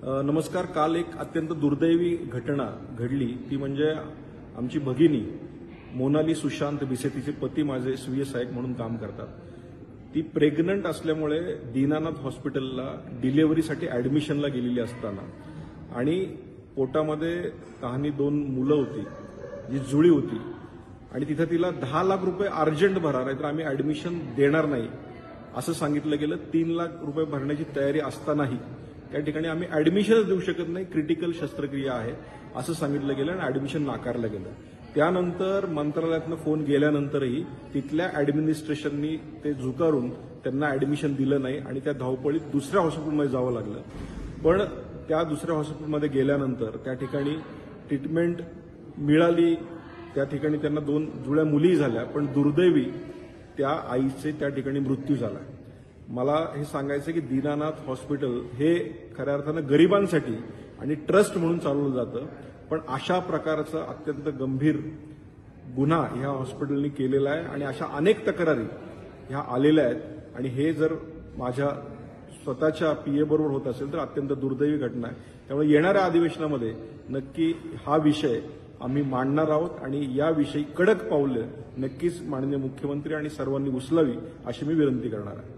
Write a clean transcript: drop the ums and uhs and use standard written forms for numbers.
नमस्कार. काल एक अत्यंत दुर्दैवी घटना घडली, ती म्हणजे आमची भगिनी मोनाली सुशांत बिसे, तिचे पती माझे स्वीय सहाय्यक म्हणून काम करतात. ती प्रेग्नंट असल्यामुळे दीनानाथ हॉस्पिटलला डिलिव्हरीसाठी ॲडमिशनला गेलेली असताना आणि पोटामध्ये तहानी 2 मुलं होती, जी जुळी होती आणि तिथे तिला 10 लाख रुपये अर्जंट भरा, नाहीतर आम्ही ॲडमिशन देणार नाही असं सांगितलं गेलं. 3 लाख रुपये भरण्याची तयारी असतानाही त्या ठिकाणी आम्ही ॲडमिशनच देऊ शकत नाही, क्रिटिकल शस्त्रक्रिया आहे असं सांगितलं गेलं आणि ॲडमिशन नाकारलं गेलं. त्यानंतर मंत्रालयातनं फोन गेल्यानंतरही तिथल्या ॲडमिनिस्ट्रेशननी ते झुकारून त्यांना ॲडमिशन दिलं नाही आणि त्या धावपळीत दुसऱ्या हॉस्पिटलमध्ये जावं लागलं. पण त्या दुसऱ्या हॉस्पिटलमध्ये गेल्यानंतर त्या ठिकाणी ट्रीटमेंट मिळाली, त्या ठिकाणी त्यांना 2 जुळ्या मुली झाल्या, पण दुर्दैवी त्या आईचे त्या ठिकाणी मृत्यू झाला. मला हे सांगायचं की दीनानाथ हॉस्पिटल हे खऱ्या अर्थानं गरिबांसाठी आणि ट्रस्ट म्हणून चालवलं जातं, पण अशा प्रकारचा अत्यंत गंभीर गुन्हा ह्या हॉस्पिटलनी केलेला आहे आणि अशा अनेक तक्रारी ह्या आलेल्या आहेत आणि हे जर माझ्या स्वतःच्या पीए बरोबर होत असेल तर अत्यंत दुर्दैवी घटना आहे. त्यामुळे येणाऱ्या अधिवेशनामध्ये नक्की हा विषय आम्ही मांडणार आहोत आणि याविषयी कडक पावलं नक्कीच माननीय मुख्यमंत्री आणि सर्वांनी उचलावी अशी मी विनंती करणार आहे.